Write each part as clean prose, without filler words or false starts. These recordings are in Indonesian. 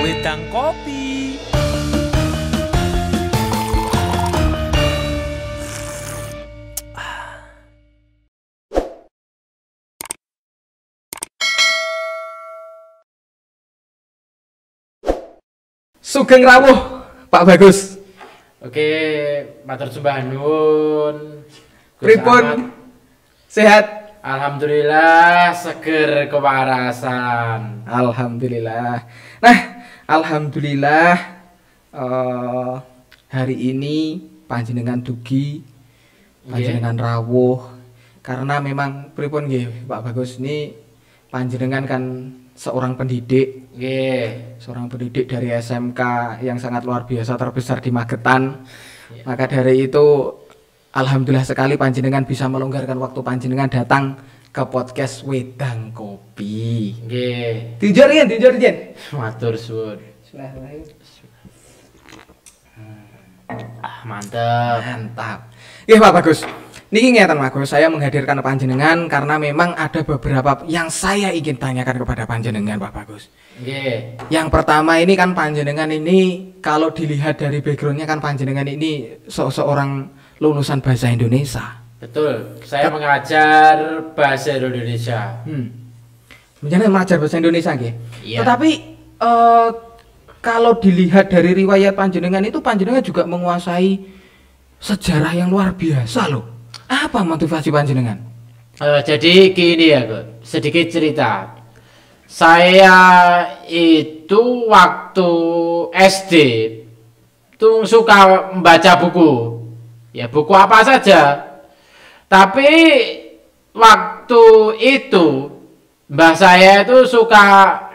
Wedang kopi. Sugeng rawuh, Pak Bagus. Oke, matur sembah nuwun. Pripun? Sehat? Alhamdulillah seger kewarasan. Alhamdulillah. Nah, alhamdulillah hari ini panjenengan dugi, panjenengan rawuh. Karena memang pripun nggih, Pak Bagus, ini panjenengan kan seorang pendidik. Nggih. Seorang pendidik dari SMK yang sangat luar biasa terbesar di Magetan. Maka dari itu alhamdulillah sekali panjenengan bisa melonggarkan waktu panjenengan datang ke podcast Wedang Kopi. Nggih. Tinjor yen. Matur suwun. Mantap. Mantap. Nggih Pak Bagus. Niki ngeten Mas Bagus, saya menghadirkan panjenengan karena memang ada beberapa yang saya ingin tanyakan kepada panjenengan Pak Bagus. Nggih. Yang pertama ini kan panjenengan ini kalau dilihat dari backgroundnya kan panjenengan ini seorang lulusan bahasa Indonesia. Betul. Saya mengajar bahasa Indonesia. Panjenengan mengajar bahasa Indonesia nggih. Iya. Tetapi kalau dilihat dari riwayat panjenengan itu panjenengan juga menguasai sejarah yang luar biasa loh. Apa motivasi panjenengan? Jadi gini ya, sedikit cerita. Saya itu waktu SD tuh suka membaca buku. Ya buku apa saja. Tapi waktu itu mbah saya itu suka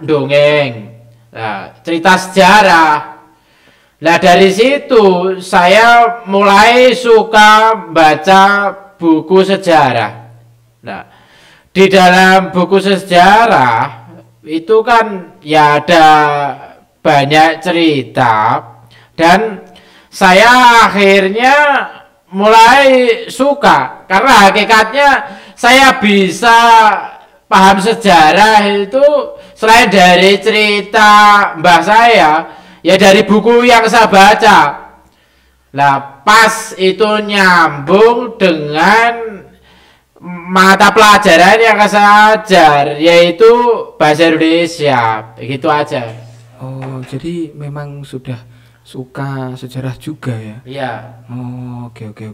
dongeng. Nah, cerita sejarah. Nah dari situ saya mulai suka baca buku sejarah. Nah, di dalam buku sejarah itu kan ya ada banyak cerita dan saya akhirnya mulai suka karena hakikatnya saya bisa paham sejarah itu selain dari cerita mbah saya ya dari buku yang saya baca. Lah pas itu nyambung dengan mata pelajaran yang saya ajar yaitu bahasa Indonesia. Begitu aja. Oh, jadi memang sudah suka sejarah juga ya? Iya. Oh, oke.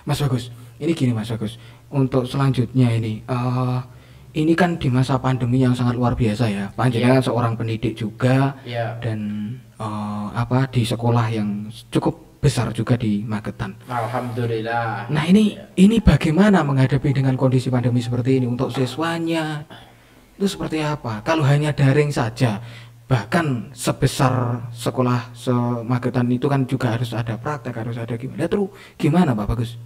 Mas Bagus, ini gini Mas Bagus. Untuk selanjutnya ini kan di masa pandemi yang sangat luar biasa ya. Panjenengan seorang pendidik juga dan di sekolah yang cukup besar juga di Magetan. Alhamdulillah. Nah ini bagaimana menghadapi dengan kondisi pandemi seperti ini untuk siswanya itu seperti apa? Kalau hanya daring saja, bahkan sebesar sekolah Magetan itu kan juga harus ada praktek, harus ada gimana? Terus gimana Pak Bagus?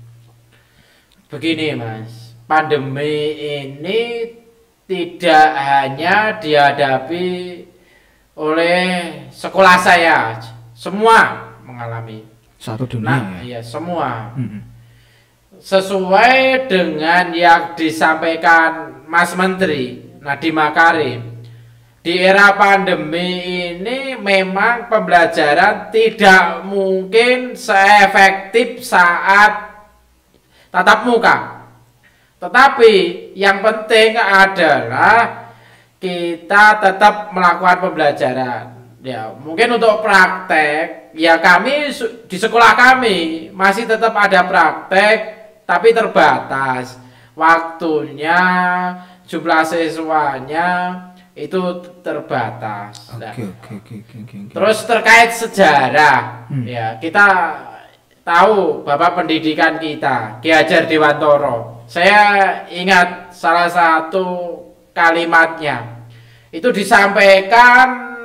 Begini Mas, pandemi ini tidak hanya dihadapi oleh sekolah saya, semua mengalami. Satu dunia Nah, iya semua. Sesuai dengan yang disampaikan Mas Menteri Nadiem Makarim, di era pandemi ini memang pembelajaran tidak mungkin seefektif saat tatap muka. Tetapi yang penting adalah kita tetap melakukan pembelajaran. Ya, mungkin untuk praktek, ya kami di sekolah kami masih tetap ada praktek, tapi terbatas. Waktunya, jumlah siswanya itu terbatas. Oke. Terus terkait sejarah, ya kita tahu Bapak pendidikan kita, Ki Hajar Dewantoro. Saya ingat salah satu kalimatnya. Itu disampaikan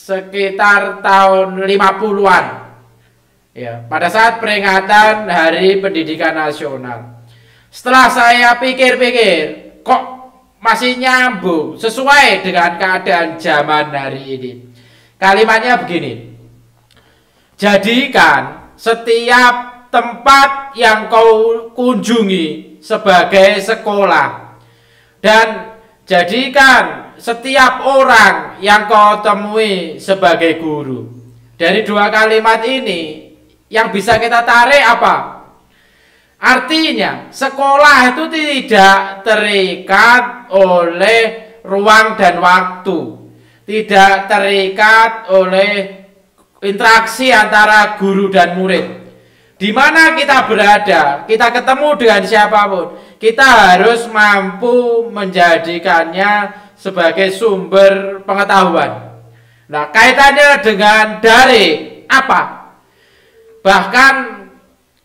sekitar tahun 50-an. Ya, pada saat peringatan Hari Pendidikan Nasional. Setelah saya pikir-pikir, kok masih nyambung sesuai dengan keadaan zaman hari ini. Kalimatnya begini. Jadikan setiap tempat yang kau kunjungi sebagai sekolah dan jadikan setiap orang yang kau temui sebagai guru. Dari dua kalimat ini yang bisa kita tarik apa? Artinya sekolah itu tidak terikat oleh ruang dan waktu, tidak terikat oleh interaksi antara guru dan murid. Di mana kita berada, kita ketemu dengan siapapun, kita harus mampu menjadikannya sebagai sumber pengetahuan. Nah, kaitannya dengan daring apa? Bahkan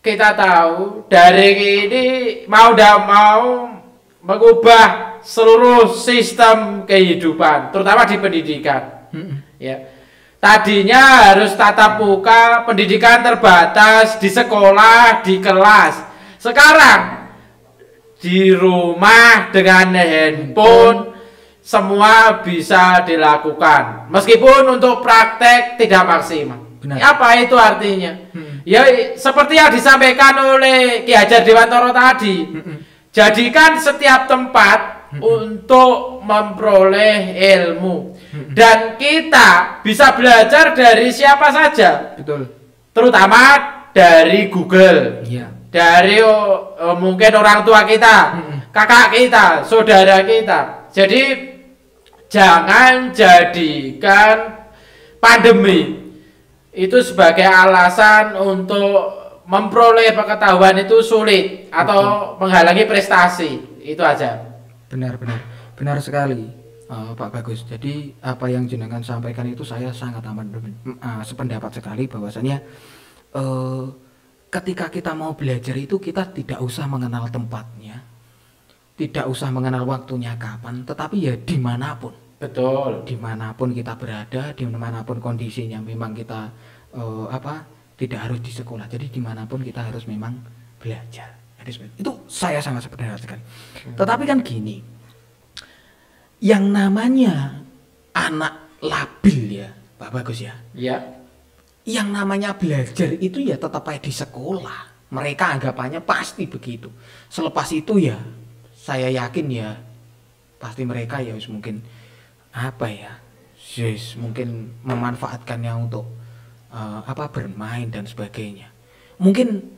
kita tahu daring ini mau tidak mau mengubah seluruh sistem kehidupan, terutama di pendidikan. Ya. Tadinya harus tatap muka, pendidikan terbatas di sekolah, di kelas. Sekarang di rumah dengan handphone semua bisa dilakukan. Meskipun untuk praktek tidak maksimal. Benar. Apa itu artinya? Ya seperti yang disampaikan oleh Ki Hajar Dewantoro tadi. Jadikan setiap tempat untuk memperoleh ilmu. Dan kita bisa belajar dari siapa saja. Betul. Terutama dari Google. Iya. Dari mungkin orang tua kita, kakak kita, saudara kita. Jadi jangan jadikan pandemi itu sebagai alasan untuk memperoleh pengetahuan itu sulit atau menghalangi prestasi. Itu aja. Benar sekali. Pak Bagus, jadi apa yang jenengan sampaikan itu saya sangat amat sependapat sekali bahwasanya ketika kita mau belajar itu kita tidak usah mengenal tempatnya, tidak usah mengenal waktunya kapan, tetapi ya dimanapun. Betul. Dimanapun kita berada, dimanapun kondisinya memang kita tidak harus di sekolah, jadi dimanapun kita harus memang belajar. Jadi, itu saya sangat sependapat sekali. Tetapi kan gini. Yang namanya anak labil ya, Pak Bagus ya. Iya. Yang namanya belajar itu ya tetap aja di sekolah. Mereka anggapannya pasti begitu. Selepas itu ya, saya yakin ya, pasti mereka ya mungkin apa ya, mungkin memanfaatkannya untuk bermain dan sebagainya. Mungkin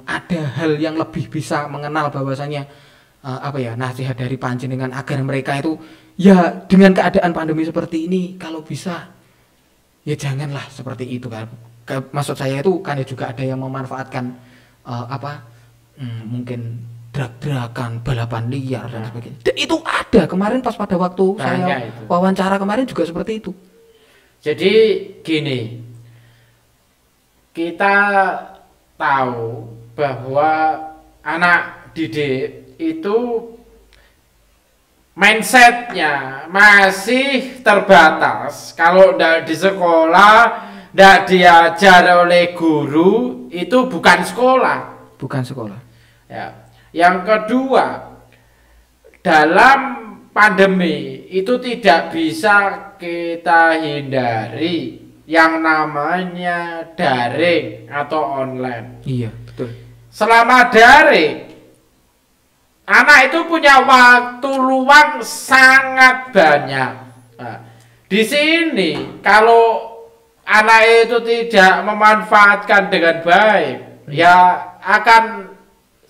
ada hal yang lebih bisa mengenal bahwasanya nasihat dari panjenengan agar mereka itu ya dengan keadaan pandemi seperti ini kalau bisa ya janganlah seperti itu kan. Maksud saya itu kan ya juga ada yang memanfaatkan mungkin drag-dragan, balapan liar dan sebagainya. Dan itu ada kemarin pas pada waktu saya wawancara kemarin juga seperti itu. Jadi gini, kita tahu bahwa anak didik itu mindsetnya masih terbatas. Kalau tidak di sekolah, tidak diajar oleh guru, itu bukan sekolah. Bukan sekolah. Ya. Yang kedua, dalam pandemi itu tidak bisa kita hindari yang namanya daring atau online. Iya, betul. Selama daring, anak itu punya waktu luang sangat banyak. Nah, di sini kalau anak itu tidak memanfaatkan dengan baik, ya akan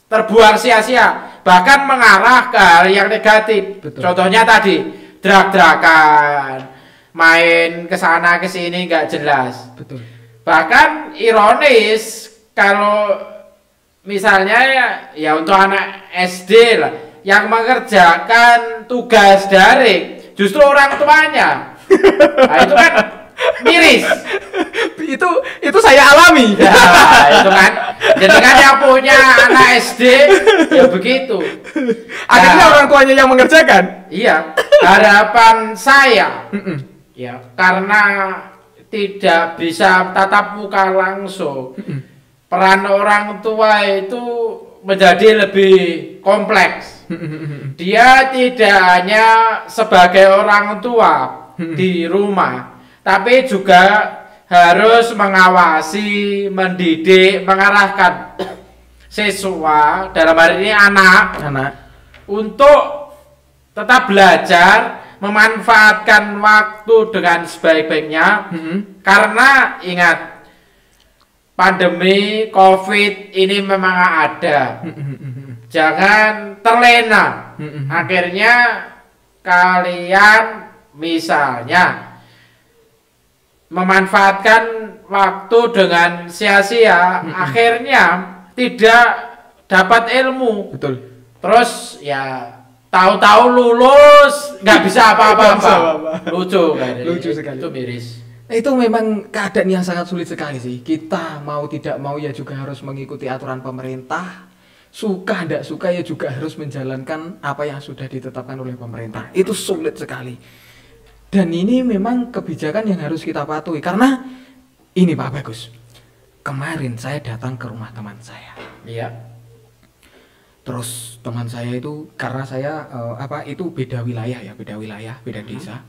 terbuang sia-sia, bahkan mengarah ke hal yang negatif. Betul. Contohnya tadi, drag-dragan, main ke sana ke sini nggak jelas. Betul. Bahkan ironis kalau misalnya ya untuk anak SD lah yang mengerjakan tugas daring justru orang tuanya. Nah, itu kan miris. itu saya alami. Ya, itu kan. Jadi kan yang punya anak SD ya begitu. Akhirnya orang tuanya yang mengerjakan. Iya. Harapan saya ya karena tidak bisa tatap muka langsung. Peran orang tua itu menjadi lebih kompleks. Dia tidak hanya sebagai orang tua di rumah, tapi juga harus mengawasi, mendidik, mengarahkan siswa dalam hari ini anak untuk tetap belajar, memanfaatkan waktu dengan sebaik-baiknya. Karena ingat, pandemi COVID ini memang ada. Jangan terlena. Akhirnya kalian misalnya memanfaatkan waktu dengan sia-sia, akhirnya tidak dapat ilmu. Betul. Terus ya tahu-tahu lulus nggak bisa apa-apa. Lucu kan? Lucu sekali. Itu miris. Itu memang keadaan yang sangat sulit sekali sih. Kita mau tidak mau ya juga harus mengikuti aturan pemerintah. Suka tidak suka ya juga harus menjalankan apa yang sudah ditetapkan oleh pemerintah. Itu sulit sekali. Dan ini memang kebijakan yang harus kita patuhi. Karena ini Pak Bagus, kemarin saya datang ke rumah teman saya. Iya. Terus teman saya itu karena saya itu beda wilayah ya, beda desa.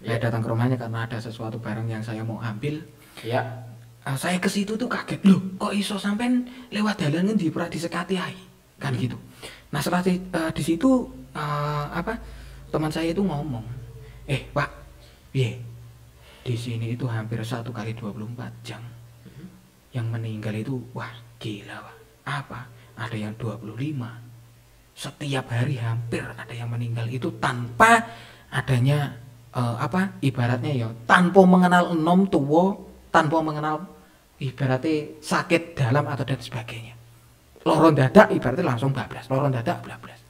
Saya datang ke rumahnya karena ada sesuatu barang yang saya mau ambil. Iya. Saya ke situ tuh kaget, loh kok iso sampean lewat dalan ngendi pernah disekati ae. Kan gitu. Nah, setelah di situ teman saya itu ngomong, Pak, piye? Di sini itu hampir 1 kali 24 jam. Yang meninggal itu wah gila, Pak. Apa? Ada yang 25. Setiap hari hampir ada yang meninggal itu tanpa adanya ibaratnya ya tanpa mengenal enom tua, tanpa mengenal ibaratnya sakit dalam atau dan sebagainya. Loro dadak ibaratnya langsung bablas, loro dadak bablas.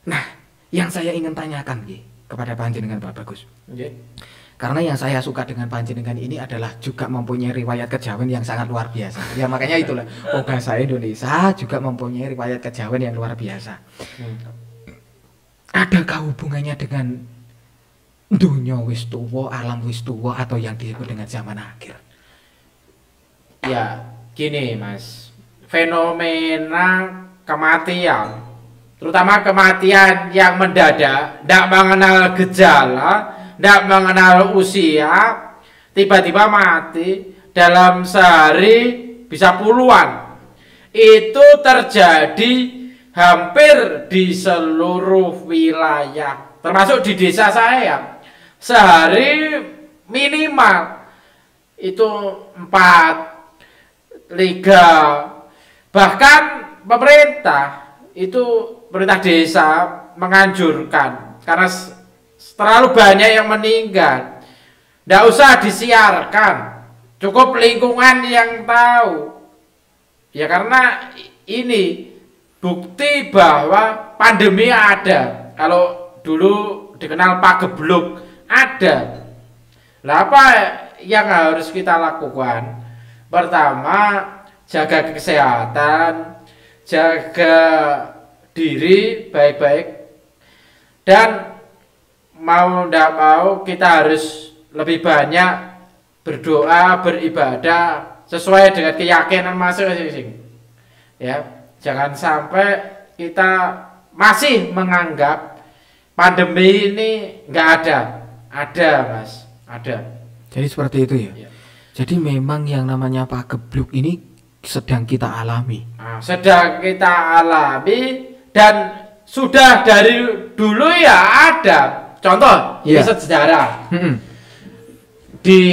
Nah, yang saya ingin tanyakan kepada panjenengan Pak Bagus. Karena yang saya suka dengan panjenengan ini adalah juga mempunyai riwayat kejawen yang sangat luar biasa. Ya makanya itulah bahasa Indonesia juga mempunyai riwayat kejawen yang luar biasa. Adakah hubungannya dengan dunia wis tuwa, alam wis tuwa, atau yang disebut dengan zaman akhir? Ya, gini Mas. Fenomena kematian, terutama kematian yang mendadak, tidak mengenal gejala, tidak mengenal usia, tiba-tiba mati dalam sehari bisa puluhan. Itu terjadi hampir di seluruh wilayah, termasuk di desa saya. Sehari minimal itu 4, 3. Bahkan pemerintah desa menganjurkan karena terlalu banyak yang meninggal, tidak usah disiarkan, cukup lingkungan yang tahu. Ya karena ini bukti bahwa pandemi ada. Kalau dulu dikenal pagebluk, ada. Lah apa yang harus kita lakukan? Pertama, jaga kesehatan, jaga diri baik-baik, dan mau tidak mau kita harus lebih banyak berdoa, beribadah sesuai dengan keyakinan masing-masing. Ya, jangan sampai kita masih menganggap pandemi ini nggak ada. Ada, Mas, ada. Jadi seperti itu ya. Jadi memang yang namanya pagebluk ini sedang kita alami. Sedang kita alami dan sudah dari dulu ya ada. Contoh, ini sejarah. Di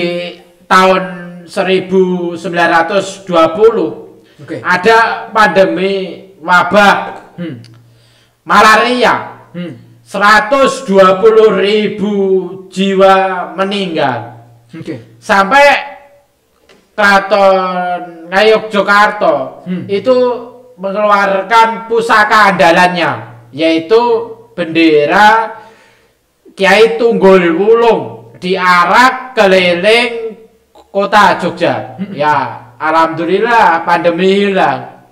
tahun 1920 ada pandemi wabah malaria. 120.000 jiwa meninggal. Sampai Keraton Ngayogyakarta itu mengeluarkan pusaka andalannya, yaitu bendera Kyai Tunggul Wulung diarak keliling kota Jogja. Ya, alhamdulillah pandemi hilang.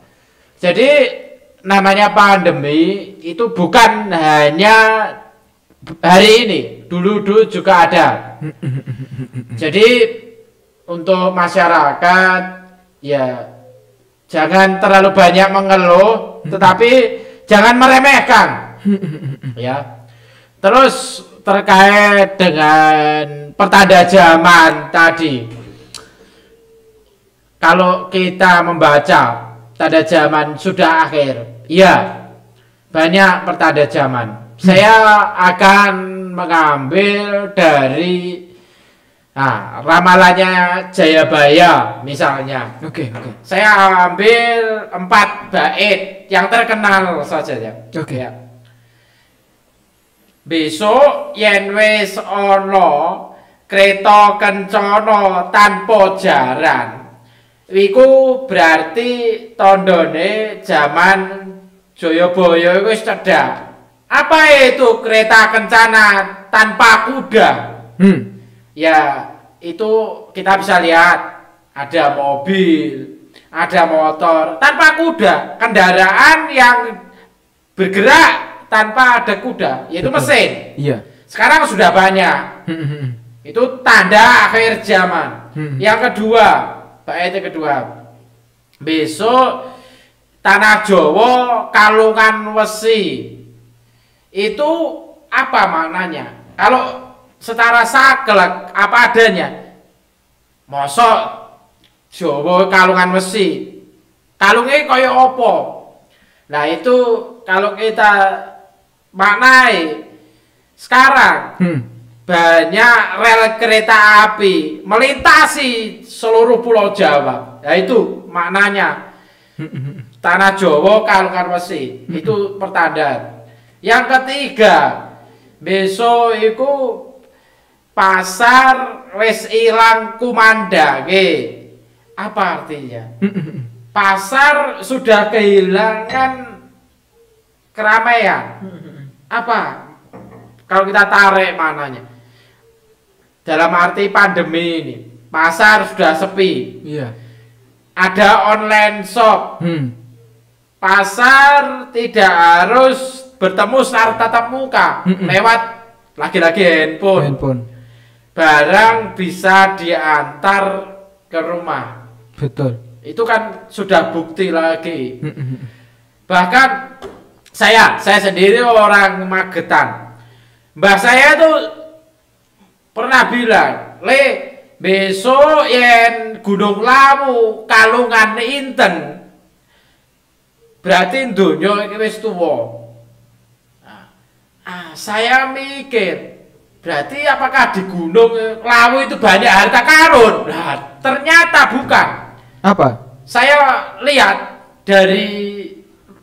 Jadi namanya pandemi itu bukan hanya hari ini, dulu juga ada. Jadi untuk masyarakat ya jangan terlalu banyak mengeluh, tetapi jangan meremehkan. Ya. Terus terkait dengan pertanda zaman tadi, kalau kita membaca tanda zaman sudah akhir, ya banyak pertanda zaman. Saya akan mengambil dari ramalannya Jayabaya misalnya. Oke. Saya ambil 4 bait yang terkenal saja ya. Oke. Ya. Besok yen wis ana kereta kencana tanpa jaran, iku berarti tandane zaman Jayabaya wis cedhak. Apa itu kereta kencana tanpa kuda? Ya, itu kita bisa lihat ada mobil, ada motor tanpa kuda, kendaraan yang bergerak tanpa ada kuda, yaitu mesin. Iya. Sekarang sudah banyak. Itu tanda akhir zaman. Yang kedua, bait kedua. Besok tanah Jawa kalungan wesi. Itu apa maknanya? Kalau secara saklek apa adanya. Mosok Jawa kalungan wesi. Kalungnya kaya apa? Nah, itu kalau kita maknai sekarang banyak rel kereta api melintasi seluruh pulau Jawa. Nah, itu maknanya tanah Jawa kalungan wesi. Itu pertanda. Yang ketiga, besok itu pasar wis ilang kumandange. Apa artinya? Pasar sudah kehilangan keramaian. Apa? Kalau kita tarik mananya? Dalam arti pandemi ini, pasar sudah sepi. Iya. Ada online shop. Pasar tidak harus bertemu secara tatap muka, lewat lagi-lagi handphone. Barang bisa diantar ke rumah. Betul. Itu kan sudah bukti lagi. Bahkan saya sendiri orang Magetan. Mbah saya tuh pernah bilang, "Le, besok yen Gunung Lawu kalungan inten, berarti donya iki wis tuwa." Saya mikir, berarti apakah di Gunung Lawu itu banyak harta karun? Nah, ternyata bukan. Apa? Saya lihat dari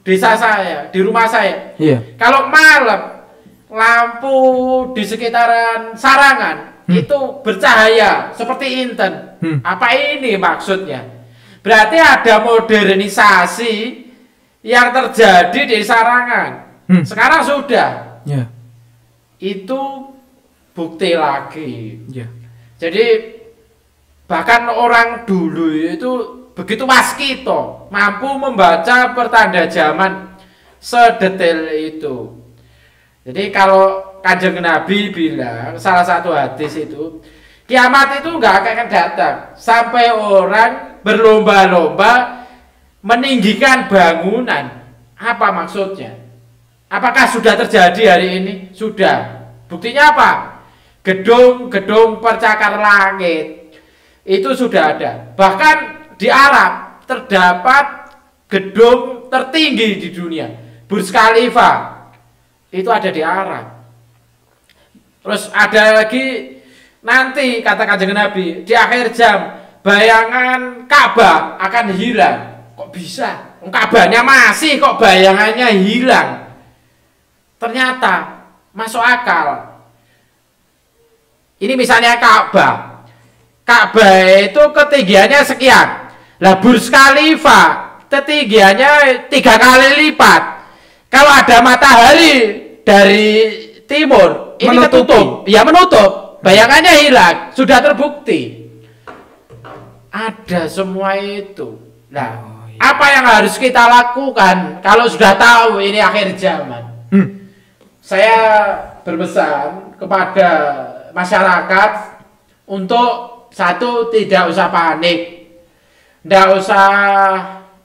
desa saya, di rumah saya. Iya. Kalau malam lampu di sekitaran Sarangan itu bercahaya seperti inten. Apa ini maksudnya? Berarti ada modernisasi yang terjadi di Sarangan. Sekarang sudah. Ya. Itu bukti lagi. Ya. Jadi bahkan orang dulu itu begitu waskito, mampu membaca pertanda zaman sedetail itu. Jadi kalau Kanjeng Nabi bilang salah satu hadis itu, kiamat itu nggak akan datang sampai orang berlomba-lomba meninggikan bangunan. Apa maksudnya? Apakah sudah terjadi hari ini? Sudah. Buktinya apa? Gedung-gedung percakar langit itu sudah ada. Bahkan di Arab terdapat gedung tertinggi di dunia, Burj Khalifa. Itu ada di Arab. Terus ada lagi nanti kata Kanjeng Nabi di akhir jam bayangan Ka'bah akan hilang. Kok bisa? Ka'bahnya masih kok bayangannya hilang. Ternyata masuk akal. Ini misalnya Ka'bah. Ka'bah itu ketinggiannya sekian. Lah Burj Khalifa ketinggiannya 3 kali lipat. Kalau ada matahari dari timur, ini ketutup. Ya menutup. Bayangannya hilang. Sudah terbukti. Ada semua itu. Nah, apa yang harus kita lakukan kalau sudah tahu ini akhir zaman? Saya berpesan kepada masyarakat untuk satu, tidak usah panik, tidak usah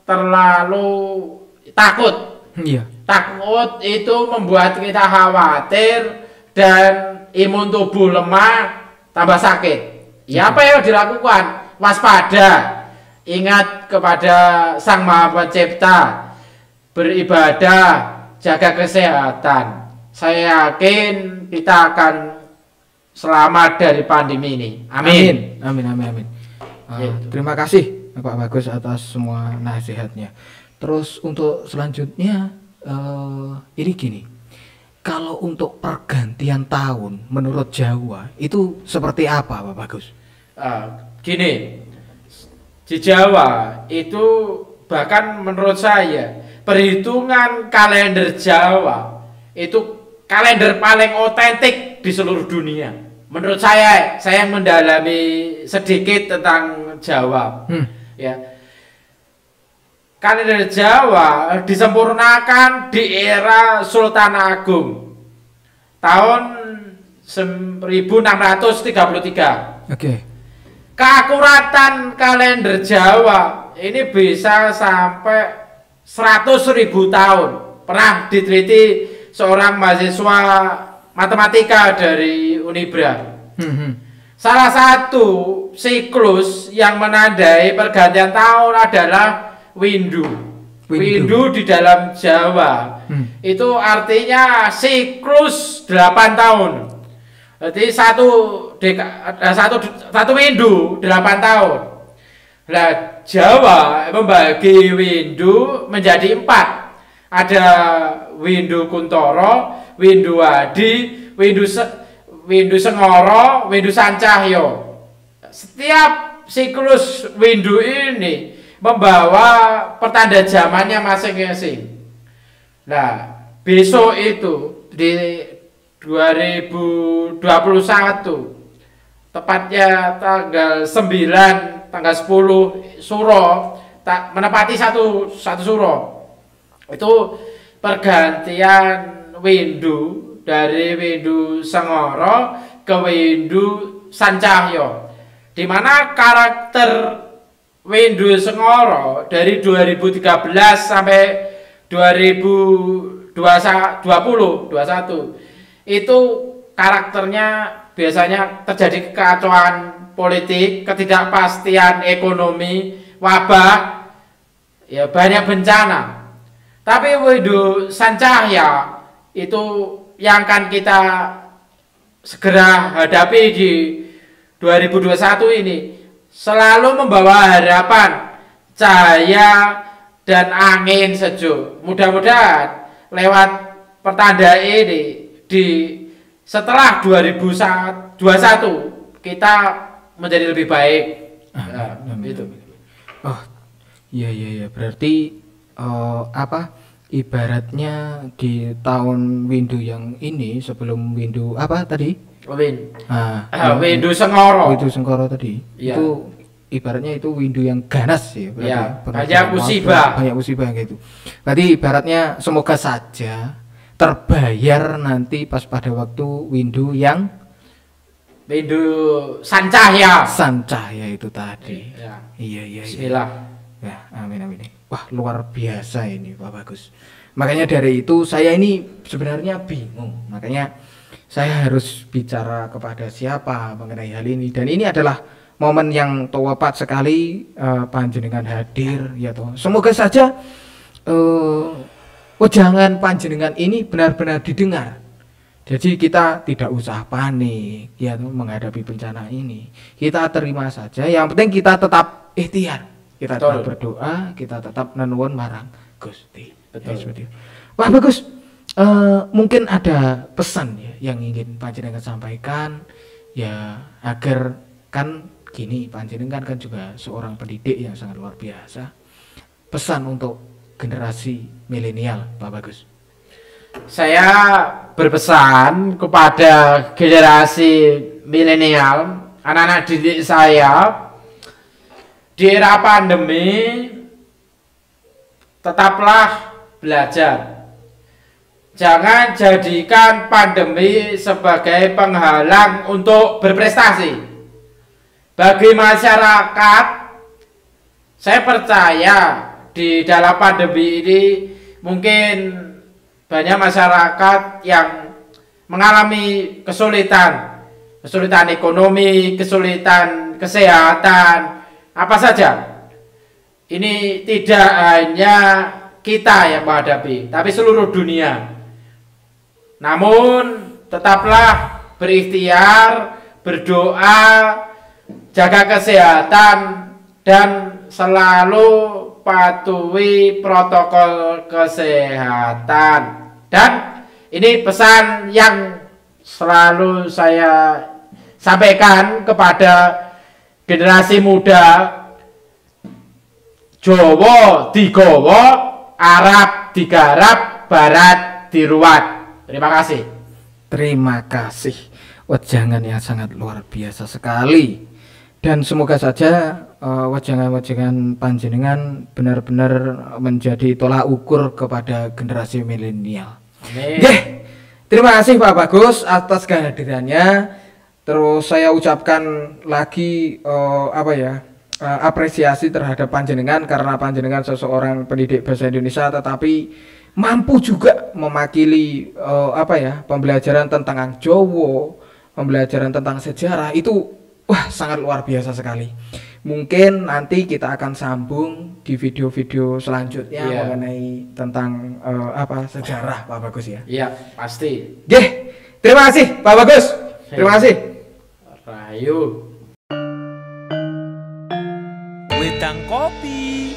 terlalu takut. Iya. Takut itu membuat kita khawatir dan imun tubuh lemah, tambah sakit. Ya, apa yang dilakukan? Waspada, ingat kepada Sang Maha Pencipta, beribadah, jaga kesehatan. saya yakin kita akan selamat dari pandemi ini. Amin. Amin, amin, amin. Terima kasih Pak Bagus atas semua nasihatnya. Terus untuk selanjutnya ini gini. Kalau untuk pergantian tahun menurut Jawa itu seperti apa Pak Bagus? Gini, di Jawa itu bahkan menurut saya perhitungan kalender Jawa itu kalender paling otentik di seluruh dunia. Menurut saya yang mendalami sedikit tentang Jawa, ya. Kalender Jawa disempurnakan di era Sultan Agung tahun 1633. Oke. Keakuratan kalender Jawa ini bisa sampai 100.000 tahun. Pernah diteliti seorang mahasiswa matematika dari Unibra. Salah satu siklus yang menandai pergantian tahun adalah windu. Windu di dalam Jawa itu artinya siklus 8 tahun. Jadi satu windu 8 tahun. Nah, Jawa membagi windu menjadi 4. Ada windu Kuntoro, windu Adi, windu Sengoro, windu Sancahyo. Setiap siklus windu ini membawa pertanda zamannya masing-masing. Nah, besok itu di 2021 tepatnya tanggal 9, tanggal 10 Suro menepati satu Suro. Itu pergantian windu dari windu Sengoro ke windu Sancahyo, di mana karakter windu Sengoro dari 2013 sampai 2021 itu karakternya biasanya terjadi kekacauan politik, ketidakpastian ekonomi, wabah, ya banyak bencana. Tapi windu Sancahya itu yang akan kita segera hadapi di 2021 ini selalu membawa harapan, cahaya, dan angin sejuk. Mudah-mudahan lewat pertanda ini setelah 2021 kita menjadi lebih baik. Itu. Oh, iya. Berarti ibaratnya di tahun windu yang ini sebelum windu apa tadi? Windu Sengoro. Windu Sengoro tadi. Ya. Itu ibaratnya itu windu yang ganas ya. Banyak musibah. Banyak musibah gitu. Berarti ibaratnya semoga saja terbayar nanti pas pada waktu windu yang windu Sancahya. Sancahya itu tadi. Ya. Iya. Bismillah. Ya, amin. Wah, luar biasa ini Pak Bagus. Makanya dari itu saya ini sebenarnya bingung. Makanya saya harus bicara kepada siapa mengenai hal ini, dan ini adalah momen yang tepat sekali panjenengan hadir ya toh. Semoga saja jangan panjenengan ini benar-benar didengar. Jadi kita tidak usah panik ya toh, menghadapi bencana ini. Kita terima saja. Yang penting kita tetap ikhtiar. Kita tetap berdoa, kita tetap nenuwun marang Gusti. Betul. Wah, bagus. Mungkin ada pesan ya yang ingin panjenengan sampaikan ya, agar kan gini, panjenengan kan juga seorang pendidik yang sangat luar biasa. Pesan untuk generasi milenial, Pak Bagus. Saya berpesan kepada generasi milenial, anak-anak didik saya, di era pandemi tetaplah belajar. Jangan jadikan pandemi sebagai penghalang untuk berprestasi. Bagi masyarakat, saya percaya di dalam pandemi ini mungkin banyak masyarakat yang mengalami kesulitan ekonomi, kesulitan kesehatan, apa saja. Ini tidak hanya kita yang menghadapi, tapi seluruh dunia. Namun tetaplah berikhtiar, berdoa, jaga kesehatan dan selalu patuhi protokol kesehatan. Dan ini pesan yang selalu saya sampaikan kepada generasi muda. Jawa digawa, Arab digarap, Barat diruat. Terima kasih. Terima kasih. Wejangan yang sangat luar biasa sekali. Dan semoga saja wejangan-wejangan panjenengan benar-benar menjadi tolak ukur kepada generasi milenial. Oke. Terima kasih Pak Bagus atas kehadirannya. Terus saya ucapkan lagi apresiasi terhadap panjenengan karena panjenengan seseorang pendidik bahasa Indonesia tetapi mampu juga mewakili pembelajaran tentang Jawa, pembelajaran tentang sejarah itu sangat luar biasa sekali. Mungkin nanti kita akan sambung di video-video selanjutnya mengenai tentang sejarah Pak Bagus ya. Iya, pasti. Terima kasih Pak Bagus. Terima kasih. Rayu. Wedang kopi.